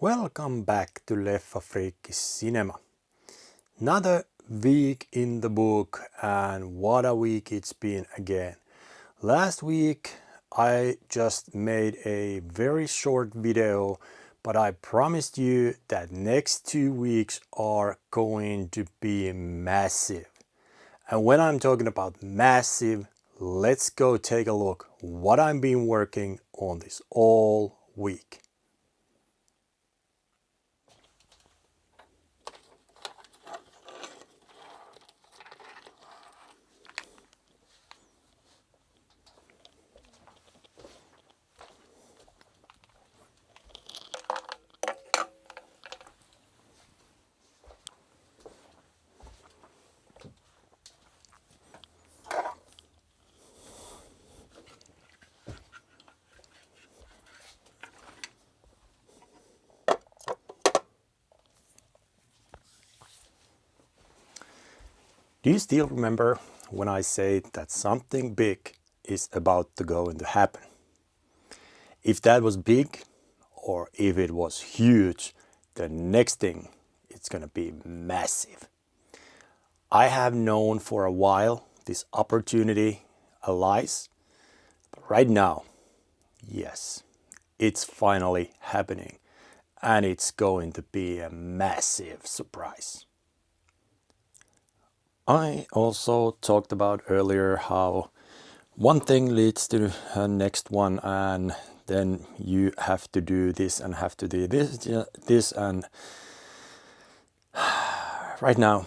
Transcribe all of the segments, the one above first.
Welcome back to Leffafriikki Cinema. Another week in the book, and what a week it's been again. Last week I just made a very short video, but I promised you that next 2 weeks are going to be massive. And when I'm talking about massive, let's go take a look what I've been working on this all week. Do you still remember when I said that something big is about to go into happen? If that was big, or if it was huge, the next thing it's gonna be massive. I have known for a while this opportunity lies, but right now, yes, it's finally happening, and it's going to be a massive surprise. I also talked about earlier how one thing leads to the next one, and then you have to do this and have to do this and right now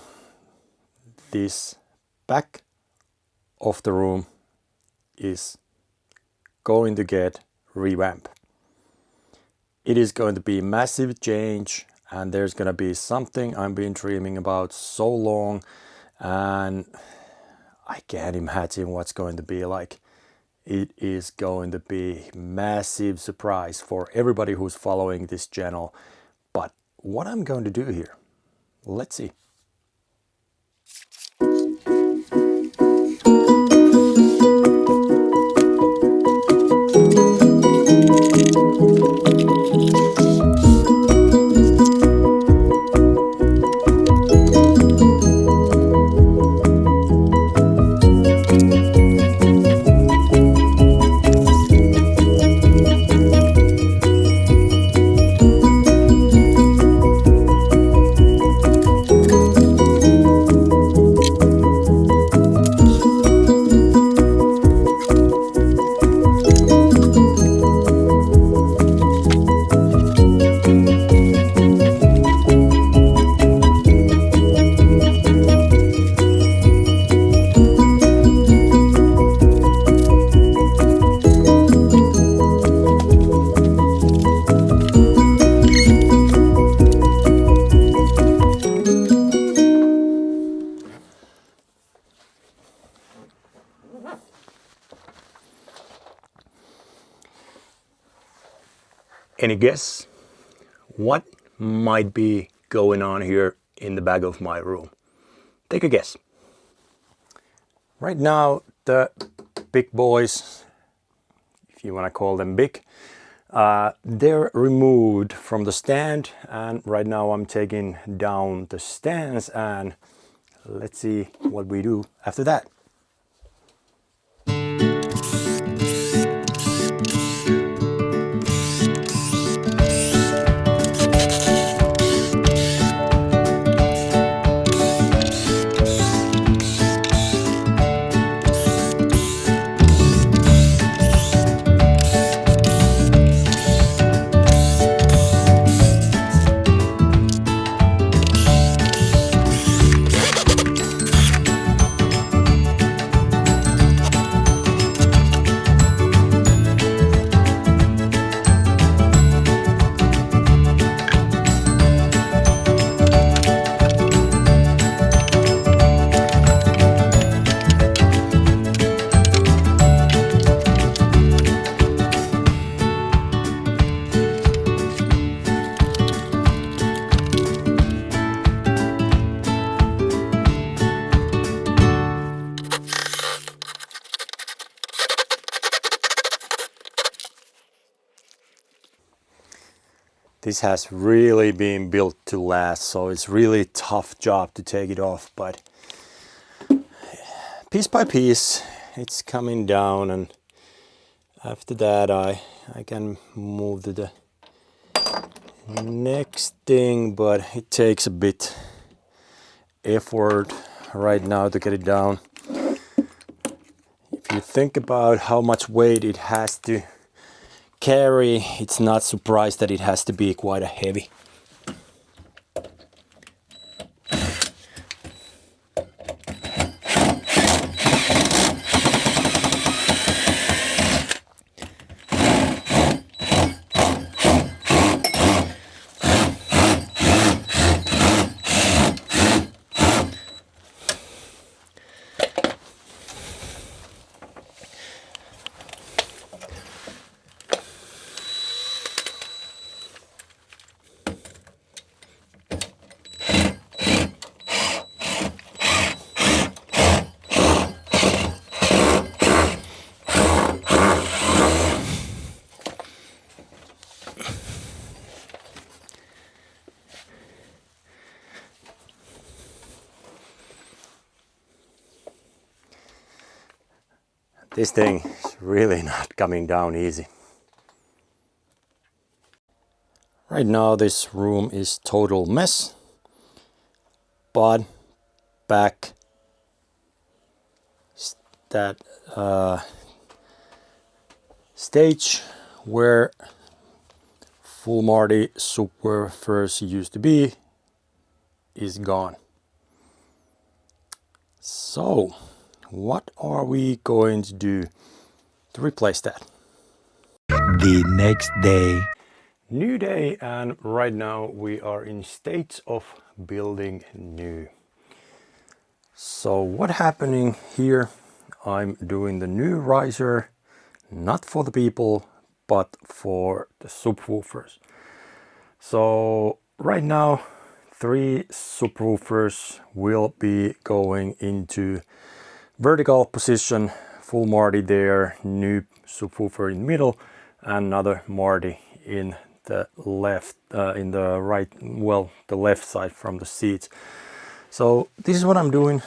this back of the room is going to get revamped. It is going to be massive change, and there's going to be something I've been dreaming about so long. And I can't imagine what's going to be like. It is going to be massive surprise for everybody who's following this channel. But what I'm going to do here, let's see. Any guess what might be going on here in the back of my room? Take a guess. Right now the big boys, if you want to call them big, they're removed from the stand, and right now I'm taking down the stands, and let's see what we do after that. This has really been built to last, so it's really tough job to take it off, but piece by piece it's coming down, and after that I can move to the next thing, but it takes a bit effort right now to get it down. If you think about how much weight it has to carry, it's not surprised that it has to be quite a heavy. This thing is really not coming down easy. Right now this room is total mess, but back that stage where full Marty subwoofers used to be is gone. So what are we going to do to replace that? The next day. New day, and right now we are in states of building new. So what happening here, I'm doing the new riser, not for the people, but for the subwoofers. So right now 3 subwoofers will be going into vertical position, full Marty there, new subwoofer in the middle, and another Marty in the left, in the right, well, the left side from the seats. So this is what I'm doing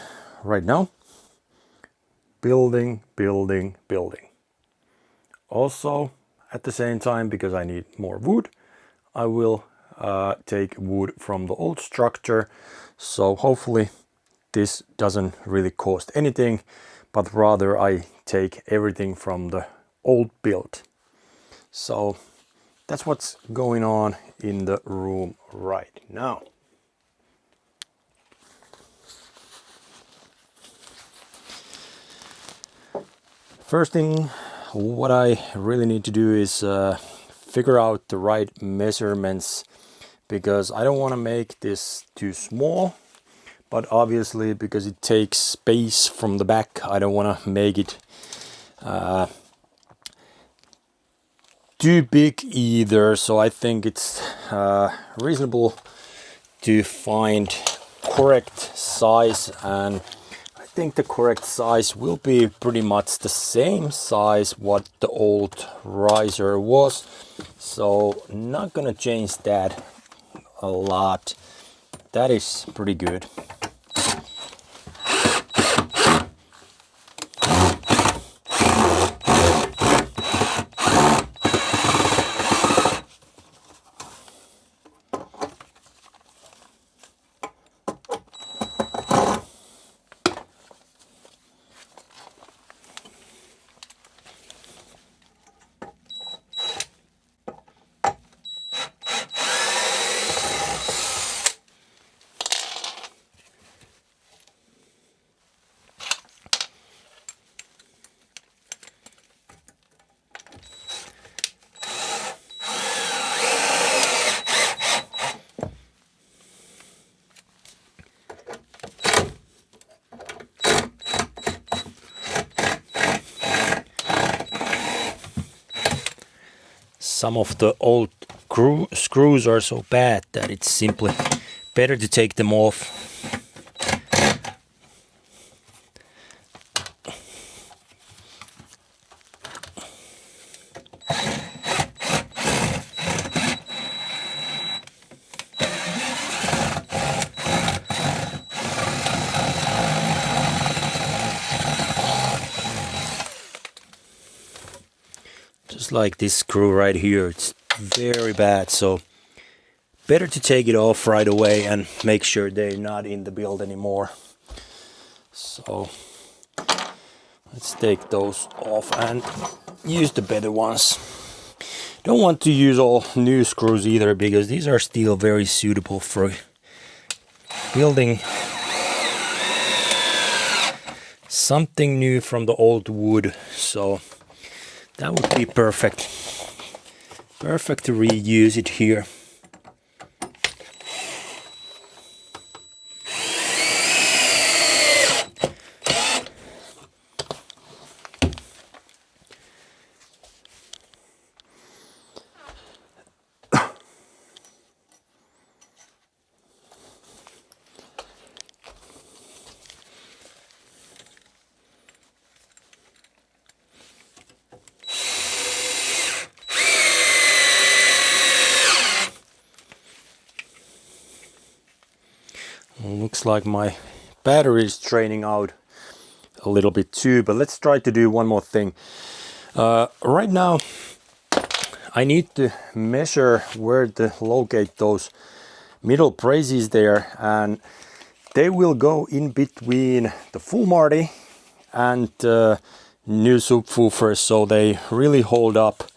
right now. Building. Also, at the same time, because I need more wood, I will take wood from the old structure. So hopefully this doesn't really cost anything, but rather I take everything from the old build. So that's what's going on in the room right now. First thing what I really need to do is figure out the right measurements, because I don't want to make this too small, but obviously because it takes space from the back, I don't want to make it too big either. So I think it's reasonable to find correct size, and I think the correct size will be pretty much the same size what the old riser was, so not gonna change that a lot. That is pretty good. Some of the old screws are so bad that it's simply better to take them off. Seems like this screw right here, it's very bad, so better to take it off right away and make sure they're not in the build anymore. So let's take those off and use the better ones. Don't want to use all new screws either, because these are still very suitable for building something new from the old wood. So that would be perfect. Perfect to reuse it here. Looks like my battery is draining out a little bit too, but let's try to do one more thing. Right now I need to measure where to locate those middle braces there, and they will go in between the full Marty and new subwoofers, so they really hold up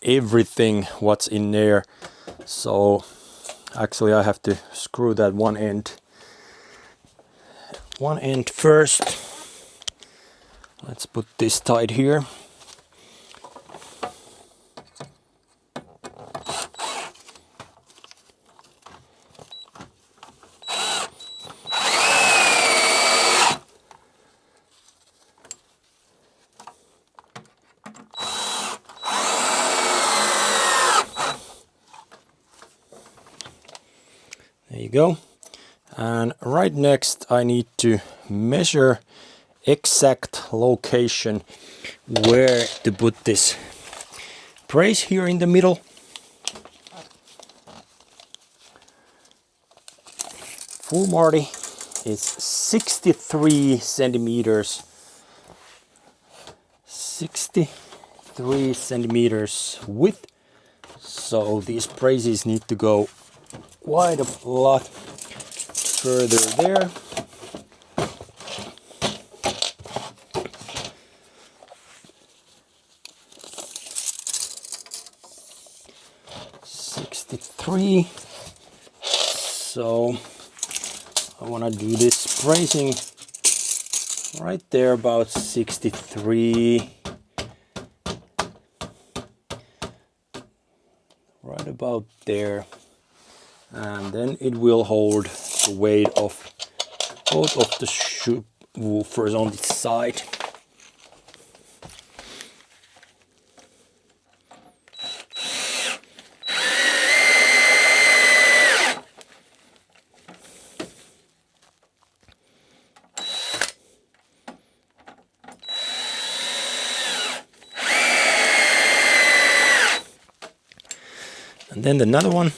everything what's in there. So actually I have to screw that one end first. Let's put this tight here. There you go. And right next I need to measure exact location where to put this brace here in the middle. Full Marty is 63 centimeters. 63 centimeters width. So these braces need to go quite a lot further there. So I want to do this bracing right there about 63, right about there, and then it will hold the weight of both of the subwoofers on this side. And then another one,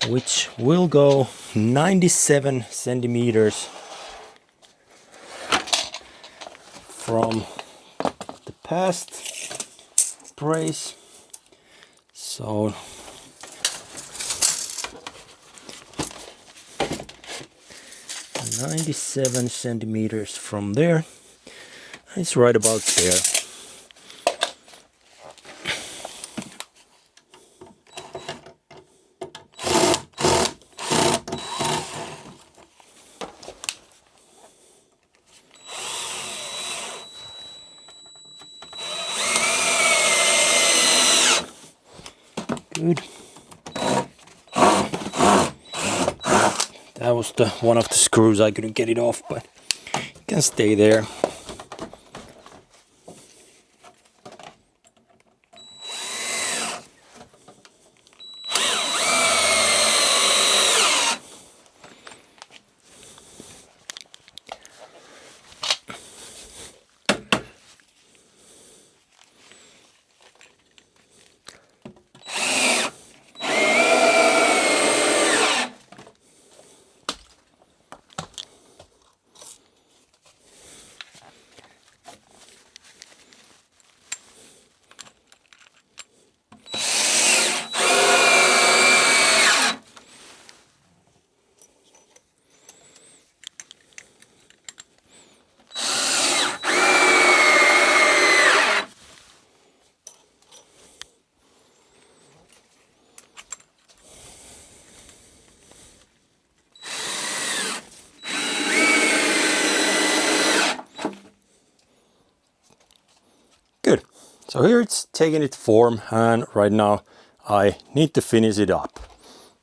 which will go 97 centimeters from the past brace. So .97 centimeters from there. It's right about there. Good. That was one of the screws. I couldn't get it off, but it can stay there. So here it's taking its form, and right now I need to finish it up.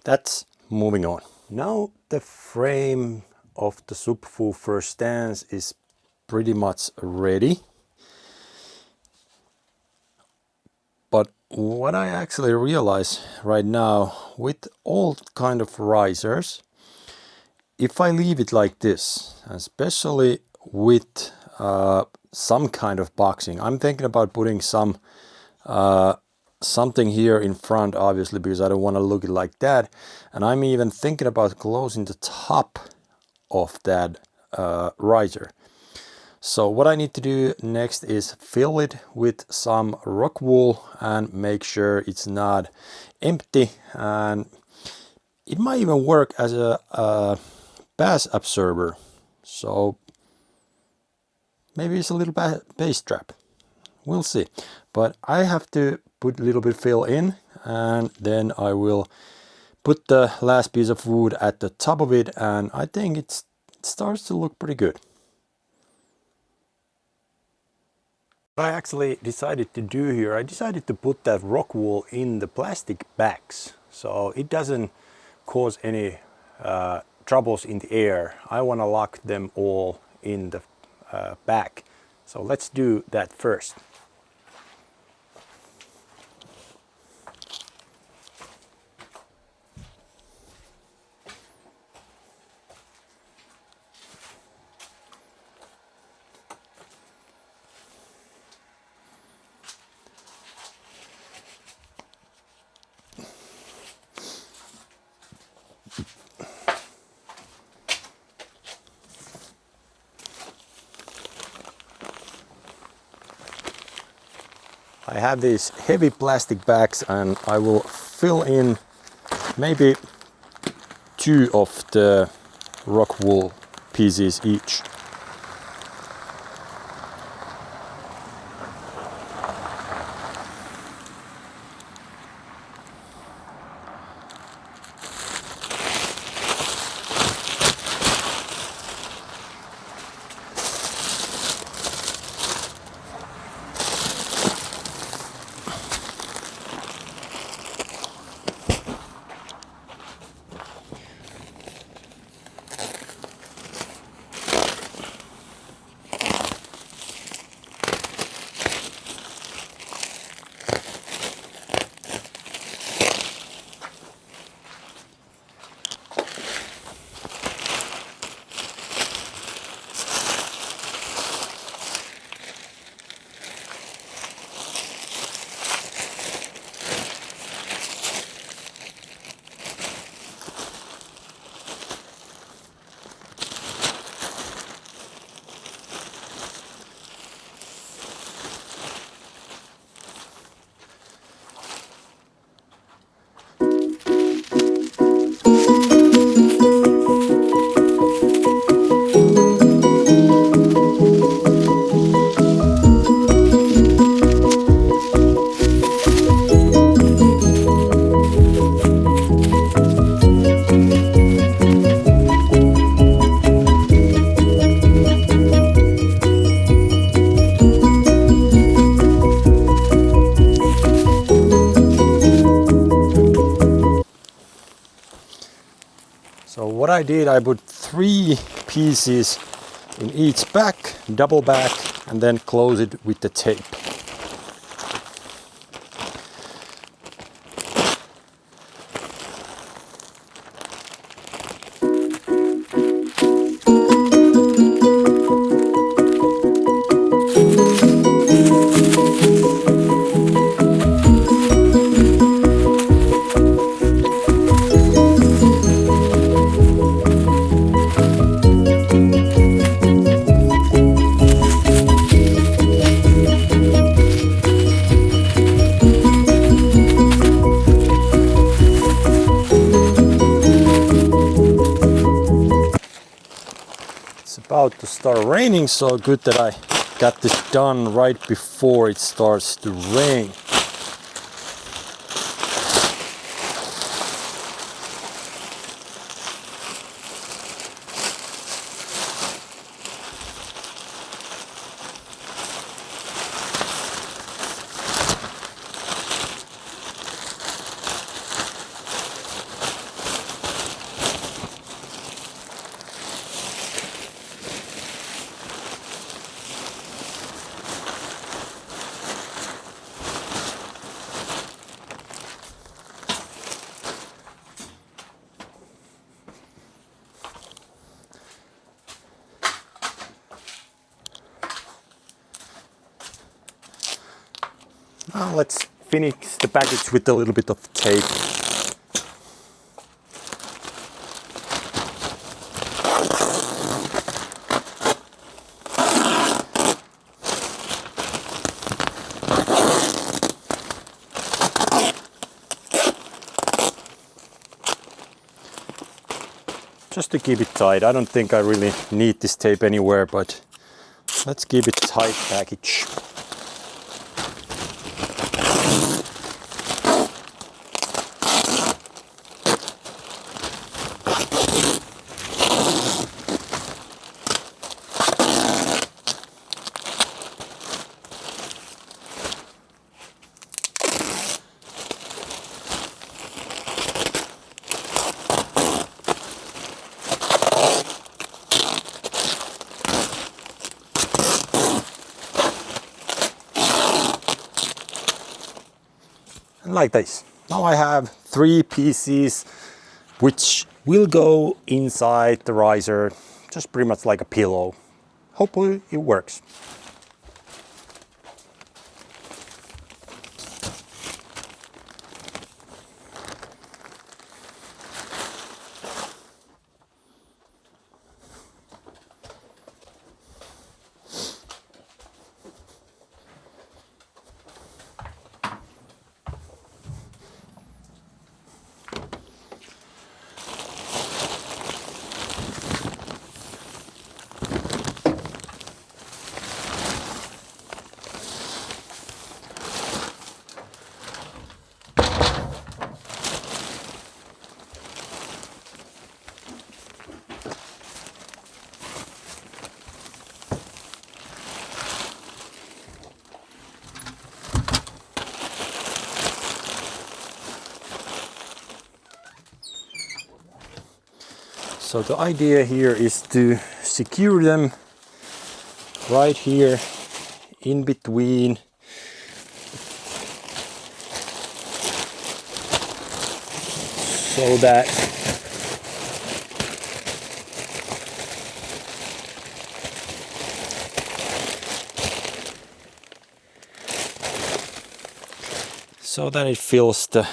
That's moving on. Now the frame of the subwoofer stands is pretty much ready. But what I actually realize right now, with all kind of risers, if I leave it like this, especially with some kind of boxing, I'm thinking about putting some something here in front, obviously, because I don't want to look it like that. And I'm even thinking about closing the top of that riser. So what I need to do next is fill it with some rock wool and make sure it's not empty, and it might even work as a bass absorber. So maybe it's a little bass trap. We'll see. But I have to put a little bit fill in, and then I will put the last piece of wood at the top of it, and I think it starts to look pretty good. What I actually decided to do here, I decided to put that rock wool in the plastic bags, so it doesn't cause any troubles in the air. I want to lock them all in the bag. So let's do that first. I have these heavy plastic bags, and I will fill in maybe 2 of the rock wool pieces each. So what I did, I put 3 pieces in each back, double back, and then close it with the tape. About to start raining, so good that I got this done right before it starts to rain. Now let's finish the package with a little bit of tape. Just to keep it tight. I don't think I really need this tape anywhere, but let's keep it tight package. Like this. Now I have 3 pieces which will go inside the riser, just pretty much like a pillow. Hopefully it works. So the idea here is to secure them right here in between so that it fills the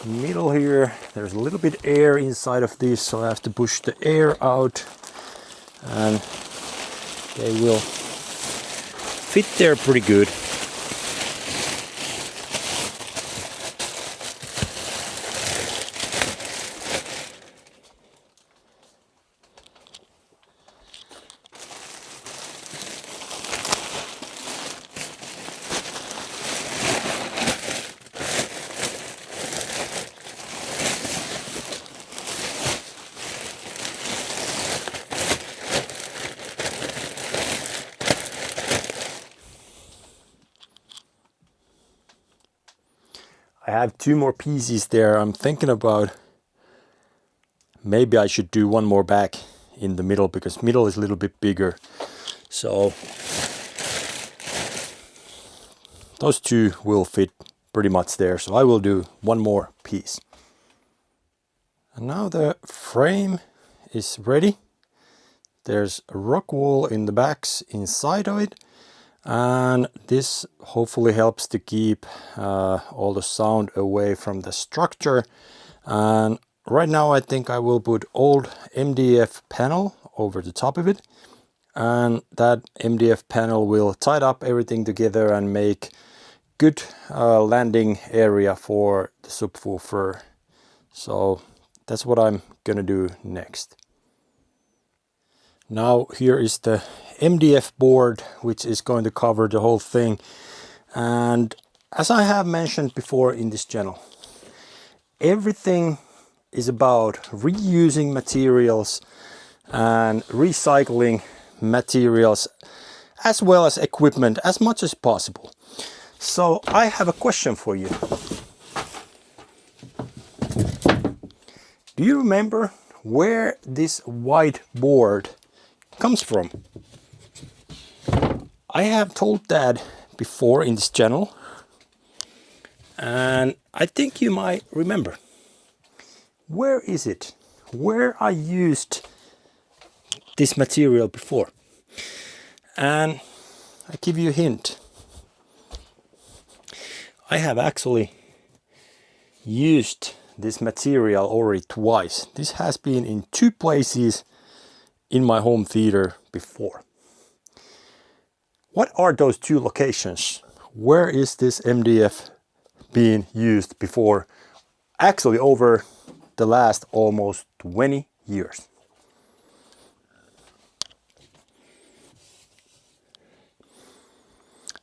middle here. There's a little bit air inside of this, so I have to push the air out and they will fit there pretty good. I have 2 more pieces there. I'm thinking about maybe I should do one more back in the middle because middle is a little bit bigger. So those 2 will fit pretty much there. So I will do one more piece. And now the frame is ready. There's a rock wool in the backs inside of it. And this hopefully helps to keep all the sound away from the structure. And right now I think I will put old MDF panel over the top of it. And that MDF panel will tie up everything together and make good landing area for the subwoofer. So that's what I'm gonna do next. Now here is the MDF board, which is going to cover the whole thing. And as I have mentioned before in this channel, everything is about reusing materials and recycling materials as well as equipment as much as possible. So I have a question for you. Do you remember where this white board comes from? I have told that before in this channel, and I think you might remember. Where is it? Where I used this material before? And I give you a hint. I have actually used this material already twice. This has been in 2 places in my home theater before. What are those 2 locations? Where is this MDF being used before? Actually over the last almost 20 years.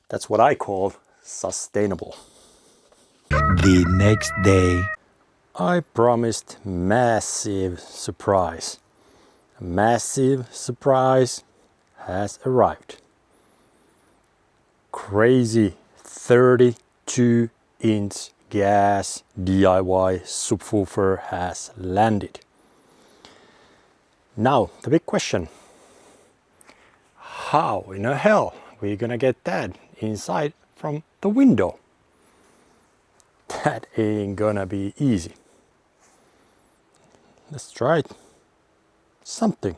That's what I call sustainable. The next day. I promised massive surprise. A massive surprise has arrived. Crazy 32-inch gas DIY subwoofer has landed. Now the big question. How in the hell are we gonna get that inside from the window? That ain't gonna be easy. Let's try it. Something.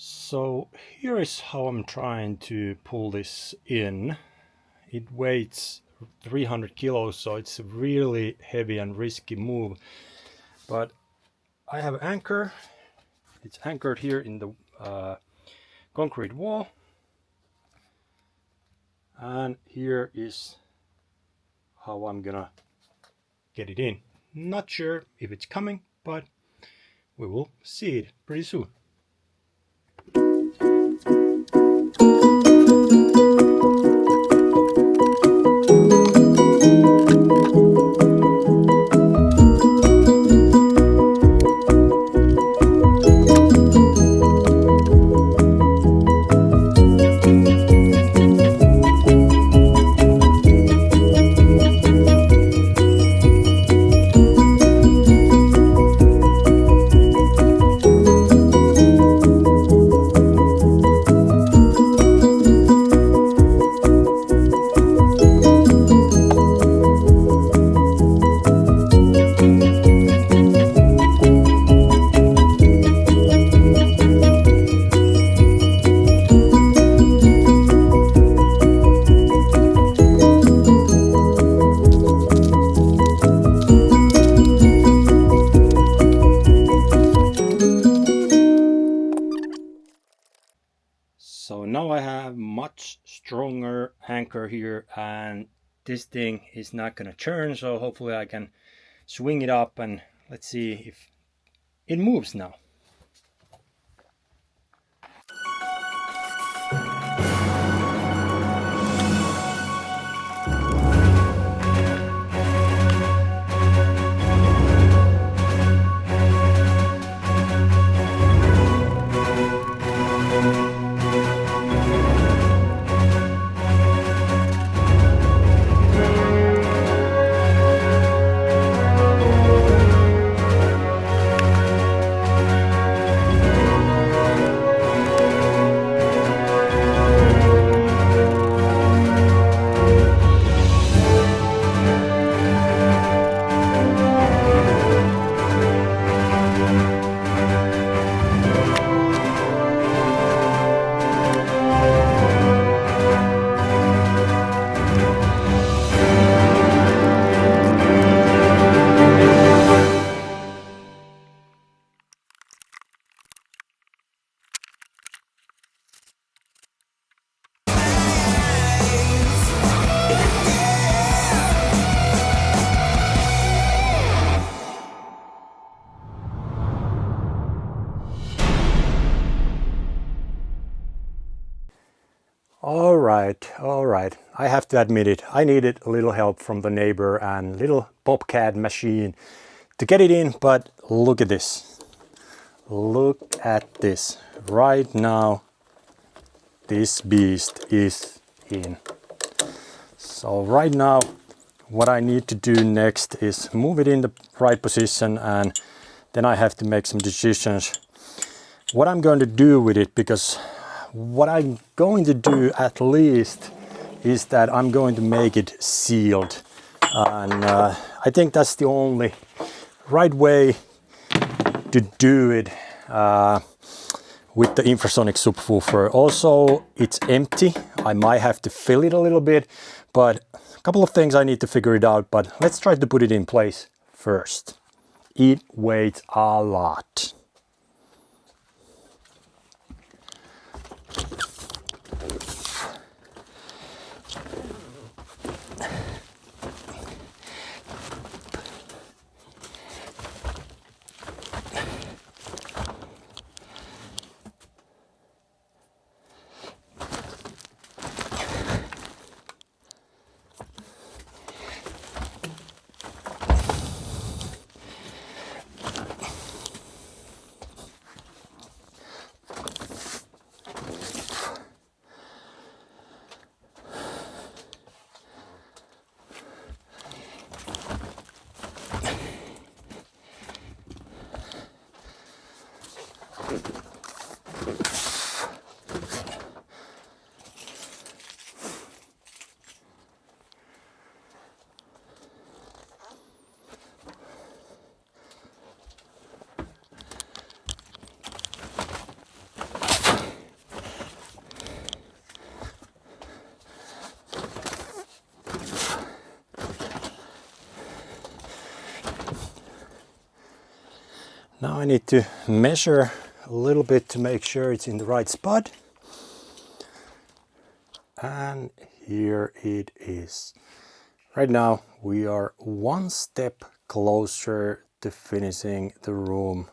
So here is how I'm trying to pull this in. It weighs 300 kilos, so it's a really heavy and risky move. But I have an anchor. It's anchored here in the concrete wall. And here is how I'm gonna get it in. Not sure if it's coming, but we will see it pretty soon. So now I have much stronger anchor here, and this thing is not gonna turn, so hopefully I can swing it up and let's see if it moves now. All right. I have to admit it. I needed a little help from the neighbor and little Bobcat machine to get it in, but look at this. Look at this. Right now, this beast is in. So right now, what I need to do next is move it in the right position, and then I have to make some decisions what I'm going to do with it, because what I'm going to do at least is that I'm going to make it sealed, and I think that's the only right way to do it with the infrasonic subwoofer. Also, it's empty. I might have to fill it a little bit, but a couple of things I need to figure it out, but let's try to put it in place first. It weighs a lot. Now I need to measure a little bit to make sure it's in the right spot. And here it is. Right now we are one step closer to finishing the room.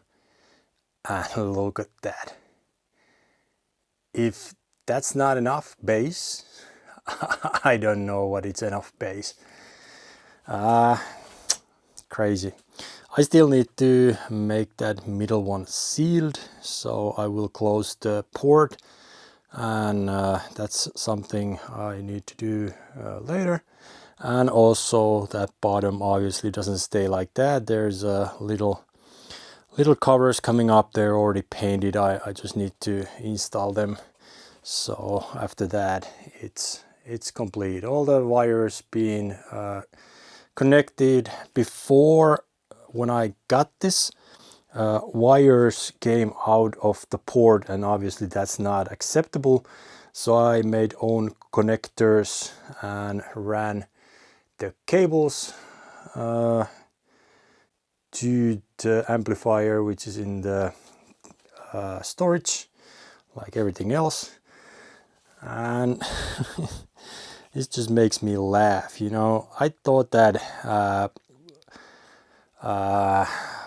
And look at that. If that's not enough bass, I don't know what it's enough bass. Crazy. I still need to make that middle one sealed, so I will close the port, and that's something I need to do later. And also that bottom obviously doesn't stay like that. There's a little covers coming up. They're already painted. I just need to install them. So after that, it's complete. All the wires being connected. Before, when I got this, wires came out of the port, and obviously that's not acceptable. So I made own connectors and ran the cables to the amplifier, which is in the storage, like everything else. And this just makes me laugh. You know, I thought that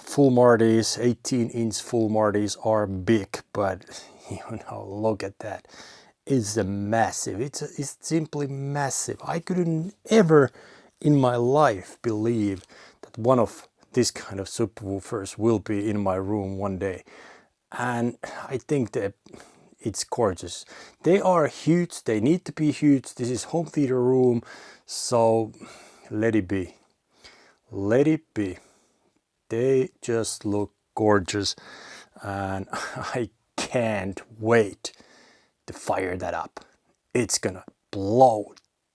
full Martys, 18-inch full Martys are big, but you know, look at that. It's a massive. It's simply massive. I couldn't ever in my life believe that one of this kind of subwoofers will be in my room one day. And I think that it's gorgeous. They are huge. They need to be huge. This is home theater room, so let it be. Let it be. They just look gorgeous, and I can't wait to fire that up. It's gonna blow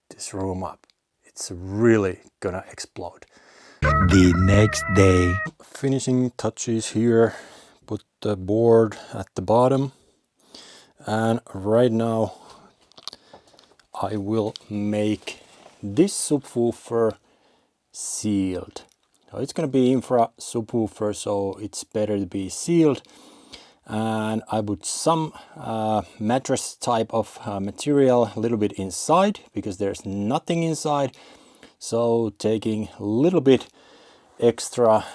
this room up. It's really gonna explode. The next day. Finishing touches here. Put the board at the bottom, and right now I will make this subwoofer sealed. Now it's gonna be infra subwoofer, so it's better to be sealed. And I put some mattress type of material a little bit inside, because there's nothing inside. So taking a little bit extra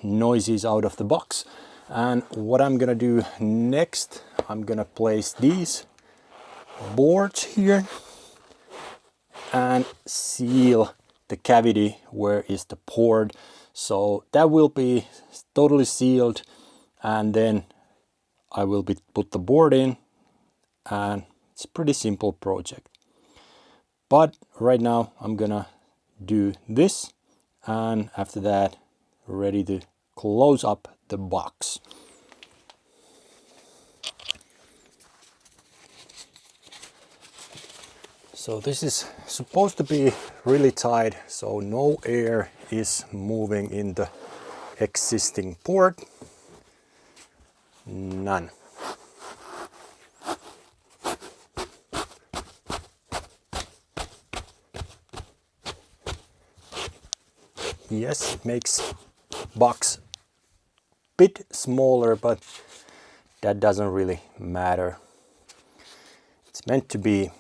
noises out of the box. And what I'm gonna do next, I'm gonna place these boards here and seal the cavity where is the port. So that will be totally sealed, and then I will put the board in, and it's a pretty simple project. But right now I'm gonna do this, and after that ready to close up the box. So this is supposed to be really tight, so no air is moving in the existing port. None. Yes, it makes box bit smaller, but that doesn't really matter. It's meant to be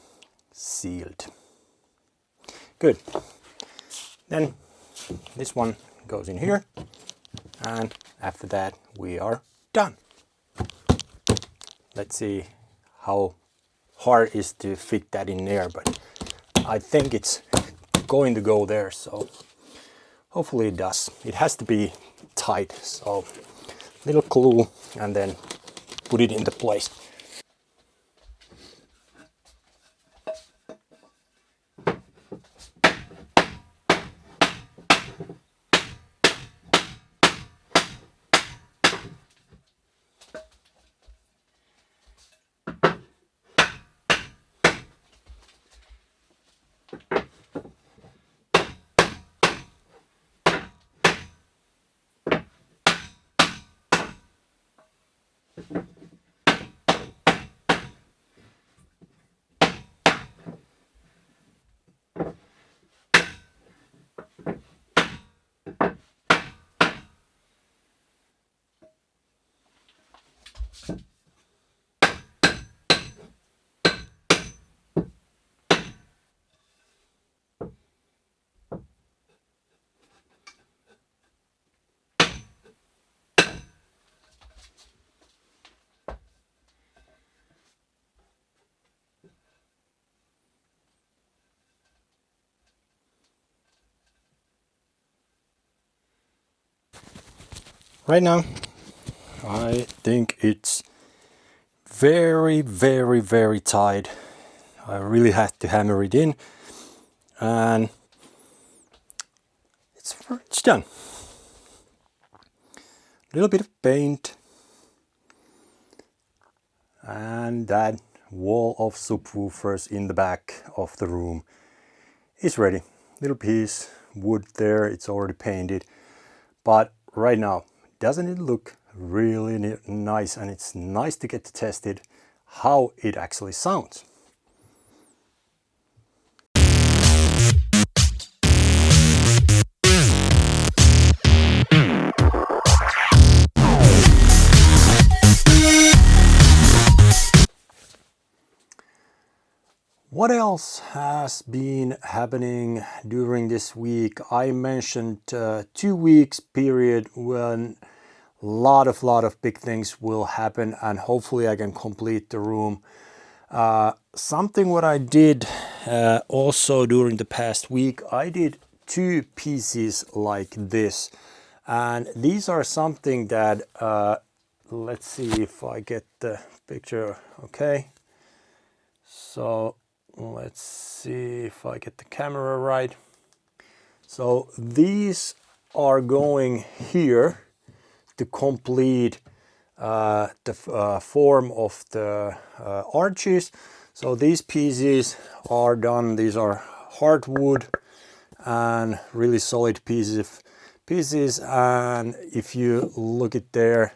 sealed. Good. Then this one goes in here, and after that we are done. Let's see how hard it is to fit that in there, but I think it's going to go there, so hopefully it does. It has to be tight, so little glue and then put it into place. Right now, I think it's very tight. I really had to hammer it in, and it's done. A little bit of paint, and that wall of subwoofers in the back of the room is ready. Little piece wood there, it's already painted, but right now, doesn't it look really nice? And it's nice to get to test it, how it actually sounds. What else has been happening during this week? I mentioned 2 weeks period when lot of big things will happen, and hopefully I can complete the room. Something what I did also during the past week, I did 2 pieces like this, and these are something that let's see if I get the picture. Okay, so let's see if I get the camera right. So these are going here to complete the form of the arches. So these pieces are done. These are hardwood and really solid pieces. And if you look at there,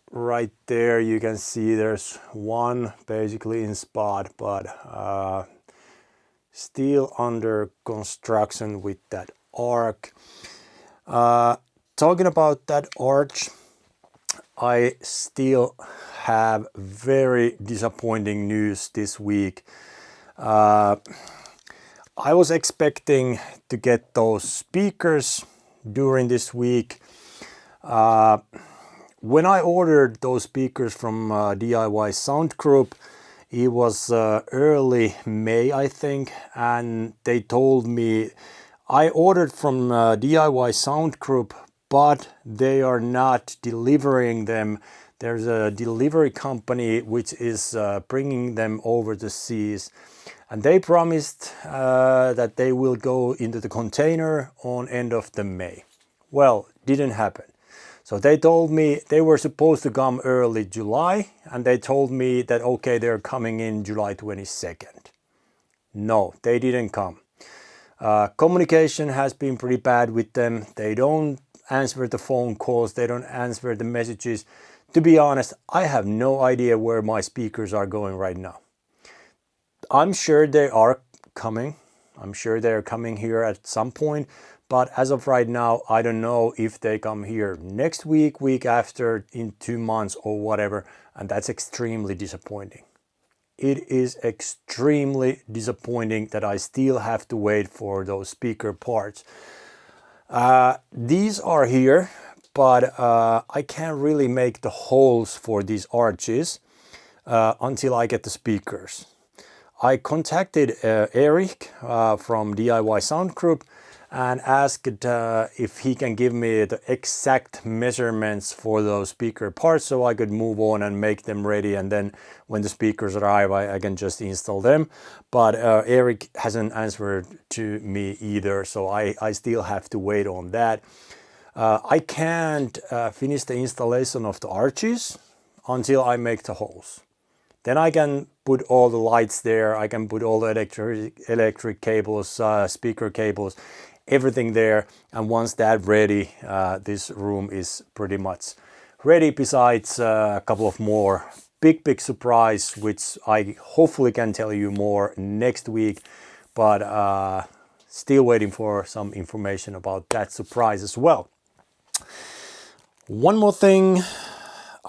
right there, you can see there's one basically in spot, but still under construction with that arc. Talking about that arch, I still have very disappointing news this week. I was expecting to get those speakers during this week. When I ordered those speakers from DIY Soundgroup, It was early May, I think, and they told me I ordered from DIY Soundgroup, but they are not delivering them. There's a delivery company which is bringing them over the seas, and they promised that they will go into the container on end of the May. Well, didn't happen. So they told me they were supposed to come early July, and they told me that okay, they're coming in July 22nd. No, they didn't come. Communication has been pretty bad with them. They don't answer the phone calls, they don't answer the messages. To be honest, I have no idea where my speakers are going right now. I'm sure they are coming. I'm sure they're coming here at some point. But as of right now, I don't know if they come here next week, week after, in 2 months or whatever. And that's extremely disappointing. It is extremely disappointing that I still have to wait for those speaker parts. These are here, but I can't really make the holes for these arches until I get the speakers. I contacted Eric from DIY Soundgroup and asked if he can give me the exact measurements for those speaker parts so I could move on and make them ready, and then when the speakers arrive I can just install them. But Eric hasn't answered to me either, so I still have to wait on that. I can't finish the installation of the arches until I make the holes. Then I can put all the lights there, I can put all the electric cables, speaker cables, everything there. And once that's ready, this room is pretty much ready, besides a couple of more big surprise, which I hopefully can tell you more next week. But still waiting for some information about that surprise as well. One more thing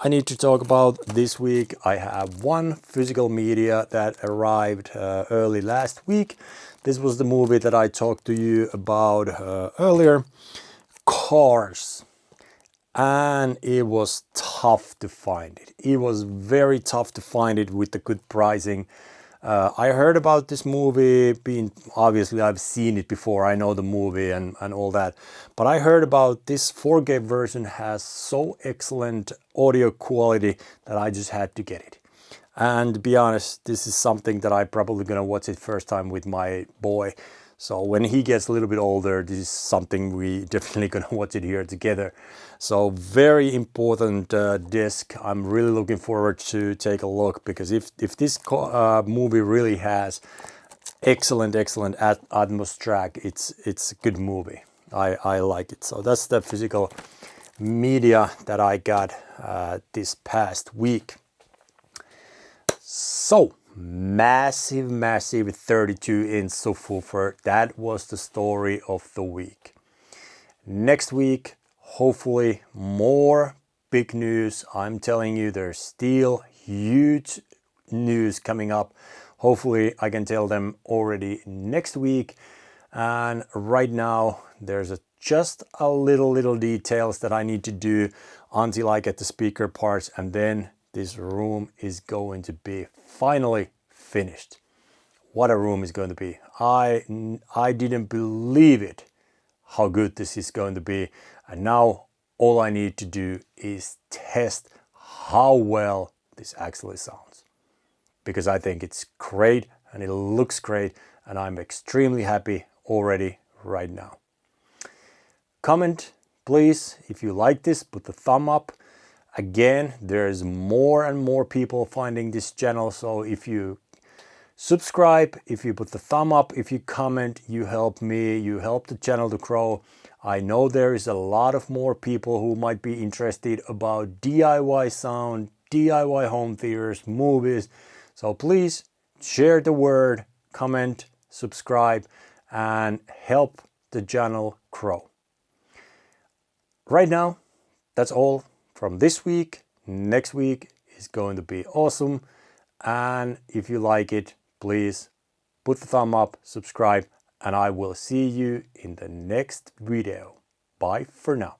I need to talk about this week. I have one physical media that arrived early last week. This was the movie that I talked to you about earlier, Cars. And it was tough to find it. It was very tough to find it with the good pricing. I heard about this movie obviously I've seen it before, I know the movie and all that. But I heard about this 4K version has so excellent audio quality that I just had to get it. And to be honest, this is something that I probably gonna watch it first time with my boy. So when he gets a little bit older, this is something we definitely gonna watch it here together. So very important disc. I'm really looking forward to take a look, because if this movie really has excellent Atmos track, it's a good movie. I like it. So that's the physical media that I got this past week. So massive 32-inch subwoofer. That was the story of the week. Next week, hopefully more big news. I'm telling you, there's still huge news coming up. Hopefully I can tell them already next week. And right now there's just a little details that I need to do until I get the speaker parts, and then this room is going to be finally finished. What a room is going to be. I didn't believe it, how good this is going to be. And now all I need to do is test how well this actually sounds. Because I think it's great and it looks great, and I'm extremely happy already right now. Comment please if you like this, put the thumb up. Again, there's more and more people finding this channel, so if you subscribe, if you put the thumb up, if you comment, you help me, you help the channel to grow. I know there is a lot of more people who might be interested about DIY sound, DIY home theaters, movies. So please share the word, comment, subscribe, and help the channel grow. Right now, that's all from this week. Next week is going to be awesome. And if you like it, please put the thumb up, subscribe, and I will see you in the next video. Bye for now.